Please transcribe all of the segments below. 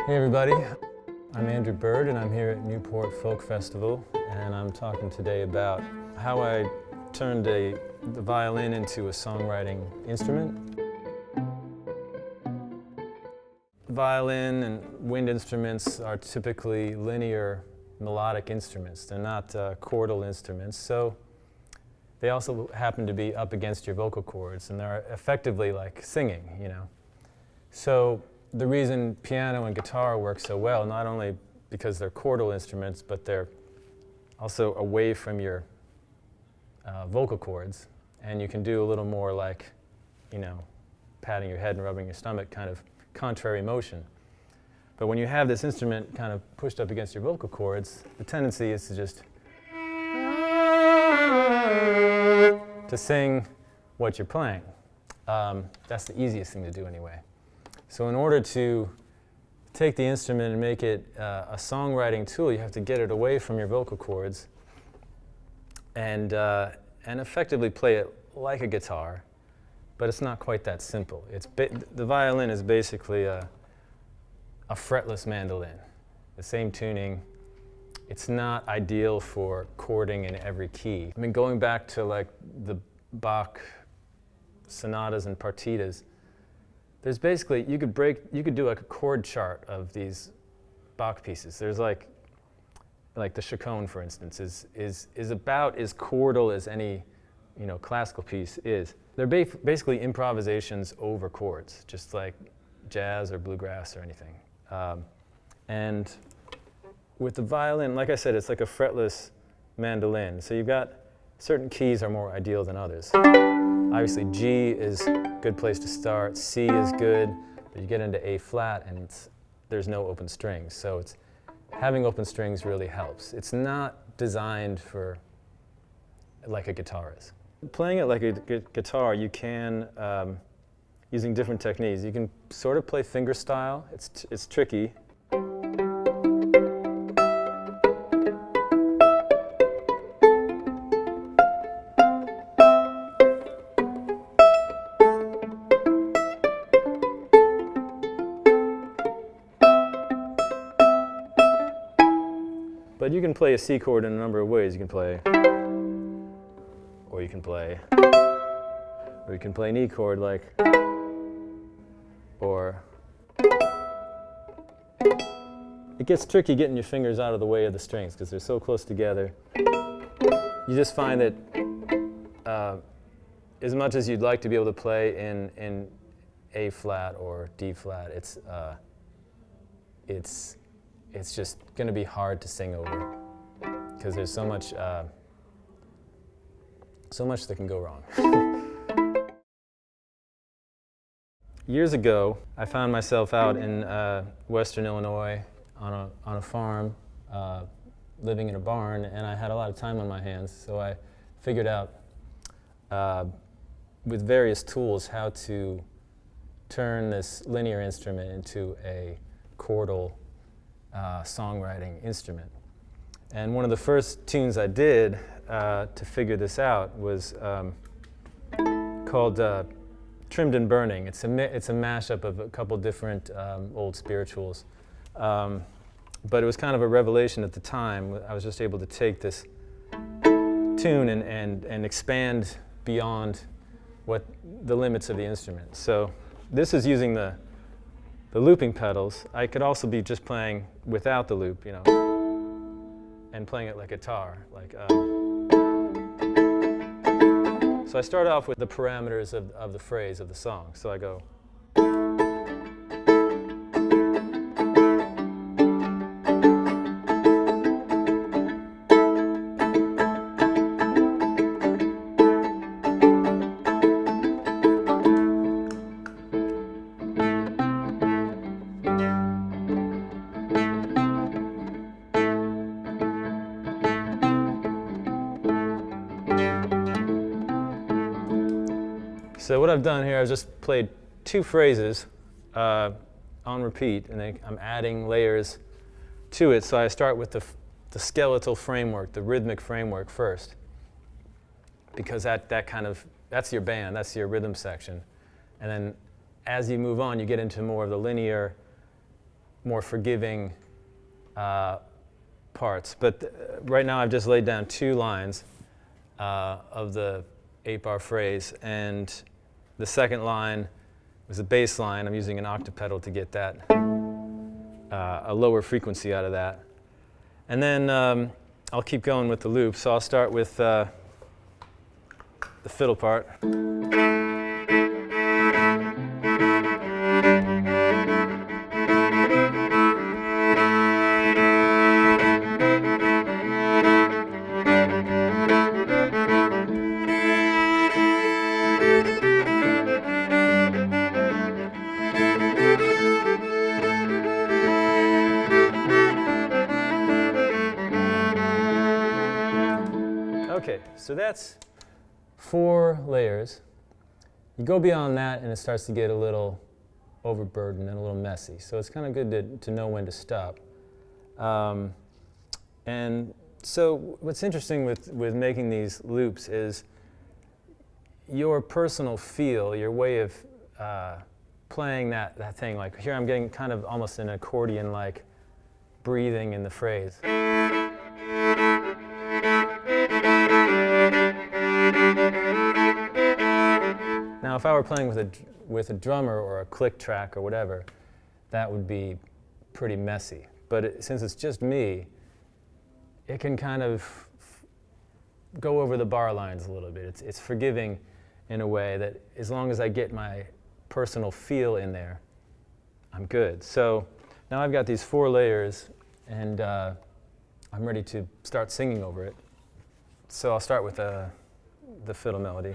Hey everybody, I'm Andrew Bird and I'm here at Newport Folk Festival, and I'm talking today about how I turned the violin into a songwriting instrument. Violin and wind instruments are typically linear melodic instruments. They're not chordal instruments, so they also happen to be up against your vocal cords, and they're effectively like singing, you know. So the reason piano and guitar work so well, not only because they're chordal instruments, but they're also away from your vocal cords, and you can do a little more like, you know, patting your head and rubbing your stomach, kind of contrary motion. But when you have this instrument kind of pushed up against your vocal cords, the tendency is to just to sing what you're playing. That's the easiest thing to do anyway. So in order to take the instrument and make it a songwriting tool, you have to get it away from your vocal cords and effectively play it like a guitar, but it's not quite that simple. The violin is basically a fretless mandolin, the same tuning. It's not ideal for chording in every key. I mean, going back to like the Bach sonatas and partitas, there's basically, you could do like a chord chart of these Bach pieces. There's like the Chaconne, for instance, is about as chordal as any, you know, classical piece is. They're basically improvisations over chords, just like jazz or bluegrass or anything. And with the violin, like I said, it's like a fretless mandolin. So you've got certain keys are more ideal than others. Obviously, G is a good place to start. C is good, but you get into A flat and there's no open strings. So having open strings really helps. It's not designed for like a guitar is. Playing it like a guitar, you can, using different techniques, you can sort of play finger style. It's tricky. But you can play a C chord in a number of ways. You can play, or you can play an E chord like, or it gets tricky getting your fingers out of the way of the strings because they're so close together. You just find that as much as you'd like to be able to play in A flat or D flat, it's just going to be hard to sing over because there's so much that can go wrong. Years ago, I found myself out in western Illinois on a farm, living in a barn, and I had a lot of time on my hands, so I figured out with various tools how to turn this linear instrument into a chordal songwriting instrument. And one of the first tunes I did to figure this out was called Trimmed and Burning. It's a mashup of a couple different old spirituals. But it was kind of a revelation at the time. I was just able to take this tune and expand beyond what the limits of the instrument. So this is using the looping pedals. I could also be just playing without the loop, you know, and playing it like guitar. So I start off with the parameters of the phrase of the song. So I go. So what I've done here, I've just played two phrases on repeat, and then I'm adding layers to it. So I start with the skeletal framework, the rhythmic framework first, because that's your band, that's your rhythm section. And then as you move on, you get into more of the linear more forgiving parts. But right now I've just laid down 2 lines of the 8-bar phrase, and the second line was a bass line. I'm using an octave pedal to get that, a lower frequency out of that. And then I'll keep going with the loop. So I'll start with the fiddle part. Okay, so that's 4 layers. You go beyond that and it starts to get a little overburdened and a little messy. So it's kind of good to know when to stop. And so what's interesting with making these loops is your personal feel, your way of playing that thing. Like here I'm getting kind of almost an accordion-like breathing in the phrase. Now, if I were playing with a drummer or a click track or whatever, that would be pretty messy. But since it's just me, it can kind of go over the bar lines a little bit. It's forgiving in a way that as long as I get my personal feel in there, I'm good. So now I've got these 4 layers, and I'm ready to start singing over it. So I'll start with the fiddle melody.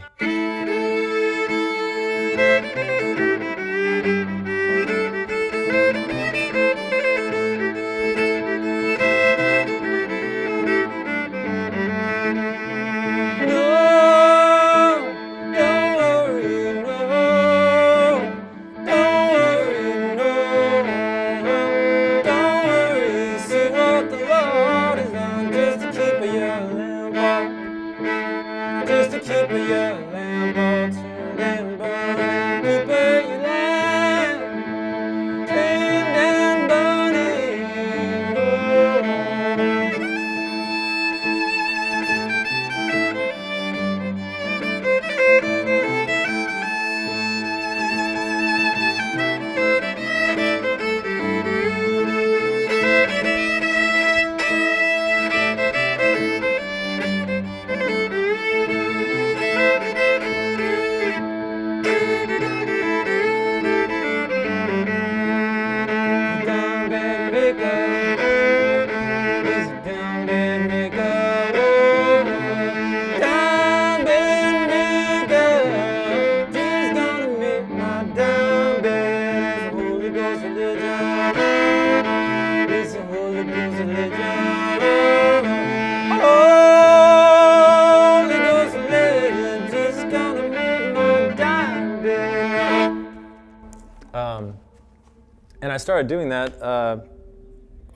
And I started doing that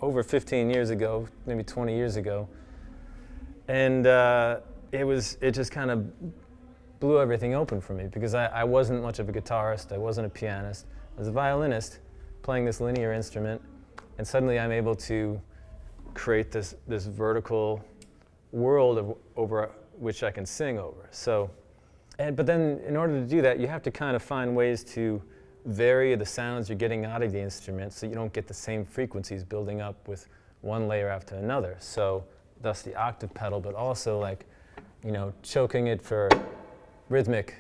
over 15 years ago, maybe 20 years ago, and it just kind of blew everything open for me because I wasn't much of a guitarist, I wasn't a pianist, I was a violinist playing this linear instrument, and suddenly I'm able to create this vertical world over which I can sing over. So, but then in order to do that, you have to kind of find ways to vary the sounds you're getting out of the instrument so you don't get the same frequencies building up with one layer after another. So thus the octave pedal, but also like, you know, choking it for rhythmic.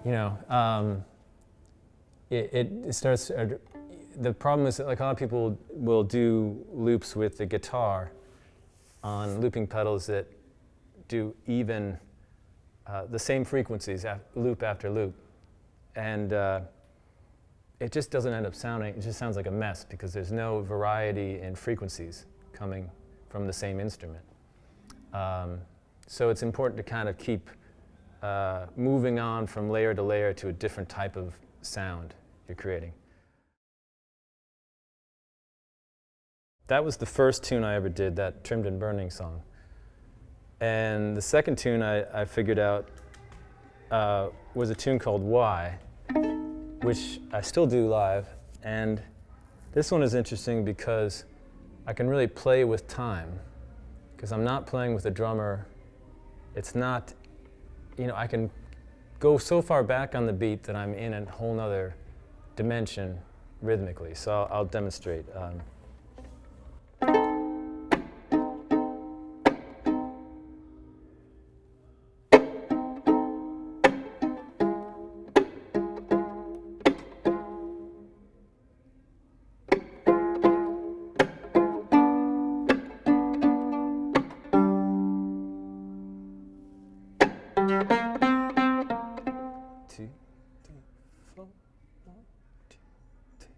You know, it starts. The problem is that like a lot of people will do loops with the guitar on looping pedals that do even the same frequencies, loop after loop. And it just doesn't end up sounding, it just sounds like a mess because there's no variety in frequencies coming from the same instrument. So it's important to kind of keep moving on from layer to layer to a different type of sound you're creating. That was the first tune I ever did, that Trimmed and Burning song. And the second tune I figured out was a tune called Why, which I still do live. And this one is interesting because I can really play with time, because I'm not playing with a drummer. It's not, I can go so far back on the beat that I'm in a whole nother dimension rhythmically. So I'll demonstrate. Two, three, four. 1, 2, 3,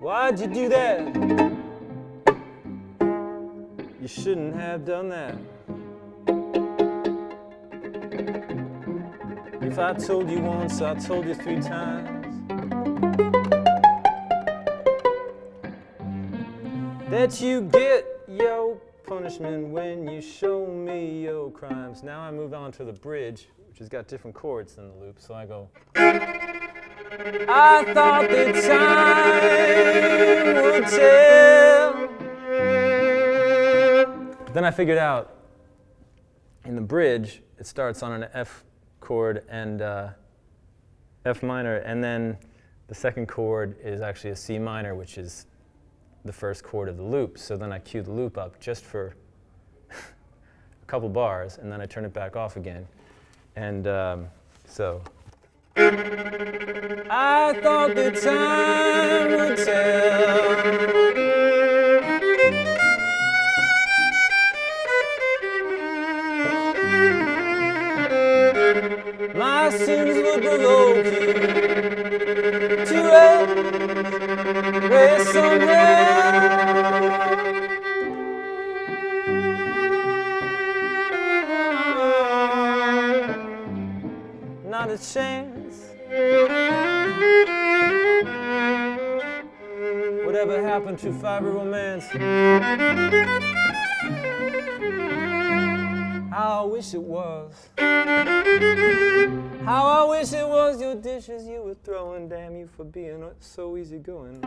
'Why'd you do that? You shouldn't have done that. If I told you once, I told you 3 times that you get your punishment when you show me your crimes. Now I move on to the bridge, which has got different chords than the loop, so I go. I thought the time would tell. Then I figured out in the bridge, it starts on an F chord and F minor, and then the second chord is actually a C minor, which is the first chord of the loop. So then I cue the loop up just for a couple bars, and then I turn it back off again. And so. I thought the time would tell. My sins would provoke you to rest somewhere. Not a chance. Whatever happened to fiber romance? How I wish it was. How I wish it was your dishes you were throwing. Damn you for being so easygoing.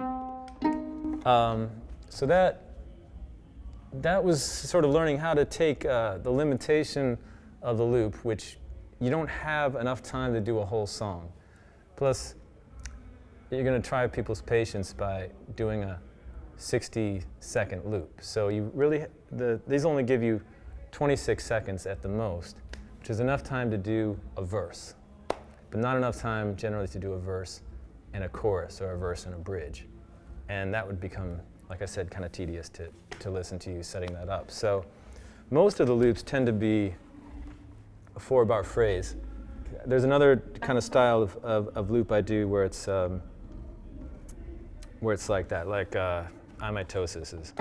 So that was sort of learning how to take the limitation of the loop, which you don't have enough time to do a whole song. Plus, you're going to try people's patience by doing a 60-second loop. So you really, these only give you 26 seconds at the most, which is enough time to do a verse, but not enough time generally to do a verse and a chorus or a verse and a bridge. And that would become, like I said, kind of tedious to listen to you setting that up. So most of the loops tend to be a 4-bar phrase. There's another kind of style of loop I do where it's like that, like amitosis is.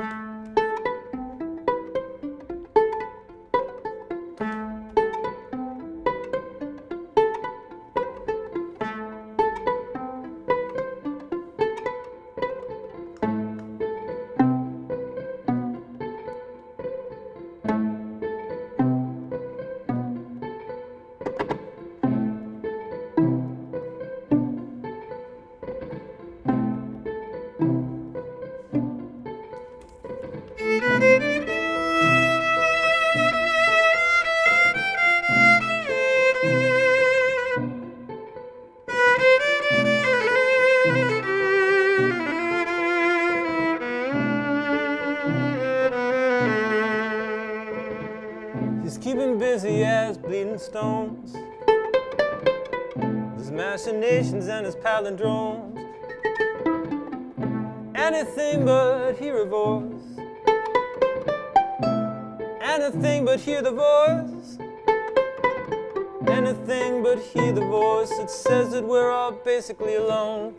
him busy as bleeding stones, his machinations and his palindromes. Anything but hear a voice, anything but hear the voice, anything but hear the voice that says that we're all basically alone.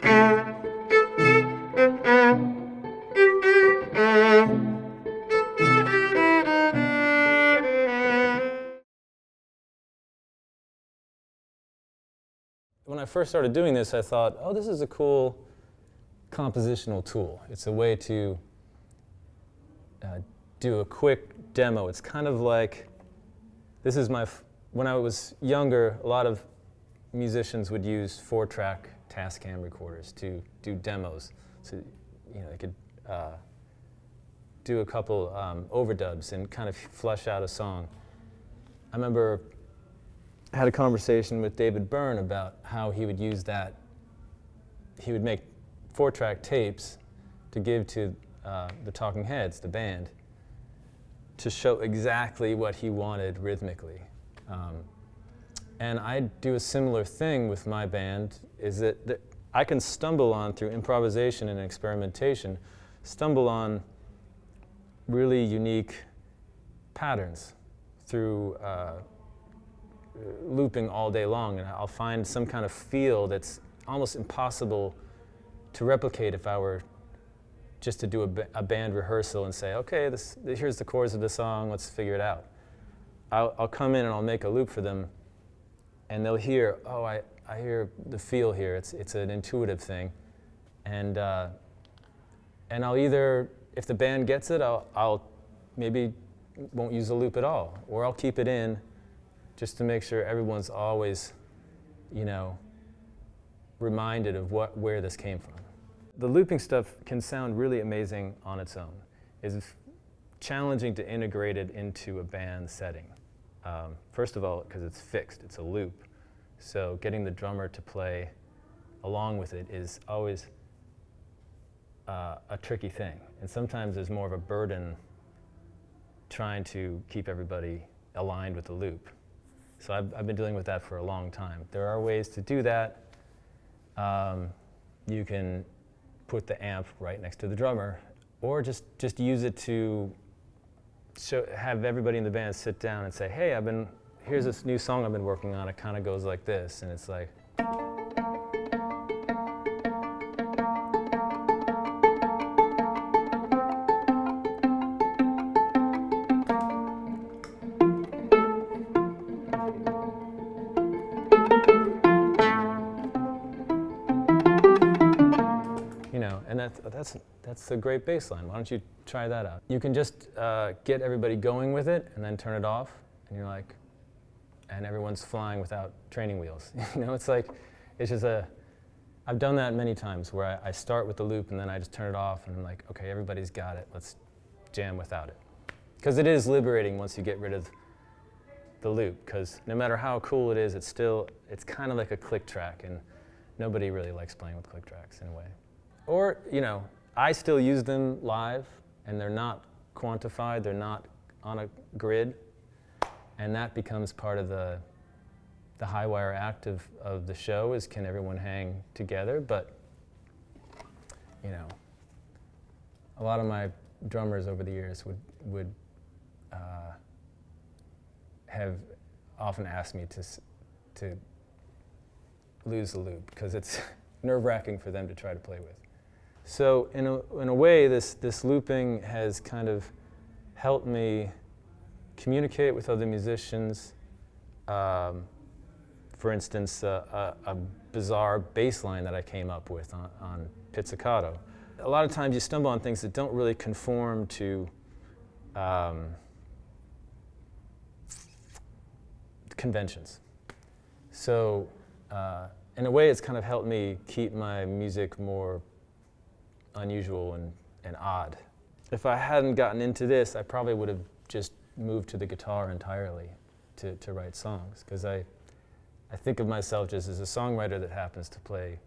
When I first started doing this, I thought, oh, this is a cool compositional tool. It's a way to do a quick demo. It's kind of like, this is when I was younger, a lot of musicians would use 4-track Tascam recorders to do demos. So, they could do a couple overdubs and kind of flush out a song. I remember I had a conversation with David Byrne about how he would use that. He would make 4-track tapes to give to the Talking Heads, the band, to show exactly what he wanted rhythmically. And I do a similar thing with my band, is that I can stumble on, through improvisation and experimentation, stumble on really unique patterns through looping all day long, and I'll find some kind of feel that's almost impossible to replicate if I were just to do a band rehearsal and say, okay, here's the chords of the song, let's figure it out. I'll come in and I'll make a loop for them, and they'll hear, oh, I hear the feel here. It's an intuitive thing, and I'll either, if the band gets it, I'll maybe won't use the loop at all, or I'll keep it in just to make sure everyone's always, reminded of where this came from. The looping stuff can sound really amazing on its own. It's challenging to integrate it into a band setting. First of all, because it's fixed, it's a loop. So getting the drummer to play along with it is always a tricky thing. And sometimes there's more of a burden trying to keep everybody aligned with the loop. So I've been dealing with that for a long time. There are ways to do that. You can put the amp right next to the drummer, or just use it to have everybody in the band sit down and say, hey, here's this new song I've been working on. It kind of goes like this, and it's like. And that's a great bass line. Why don't you try that out? You can just get everybody going with it and then turn it off, and you're like, and everyone's flying without training wheels. It's just I've done that many times where I start with the loop and then I just turn it off and I'm like, okay, everybody's got it. Let's jam without it. Because it is liberating once you get rid of the loop, because no matter how cool it is, it's kind of like a click track, and nobody really likes playing with click tracks in a way. Or, I still use them live, and they're not quantified, they're not on a grid, and that becomes part of the high wire act of the show, is can everyone hang together. But, a lot of my drummers over the years would have often asked me to lose the loop, because it's nerve-wracking for them to try to play with. So in a way, this looping has kind of helped me communicate with other musicians. For instance, a bizarre bass line that I came up with on Pizzicato. A lot of times you stumble on things that don't really conform to conventions. So in a way, it's kind of helped me keep my music more unusual and odd. If I hadn't gotten into this, I probably would have just moved to the guitar entirely to write songs, because I think of myself just as a songwriter that happens to play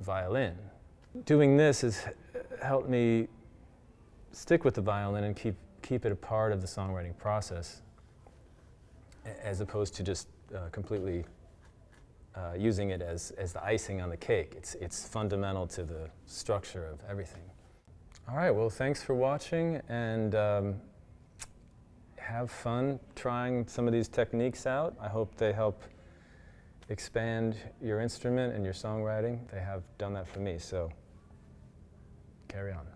violin. Doing this has helped me stick with the violin and keep it a part of the songwriting process. as opposed to just completely using it as the icing on the cake. It's fundamental to the structure of everything. All right, well, thanks for watching, and have fun trying some of these techniques out. I hope they help expand your instrument and your songwriting. They have done that for me, so carry on.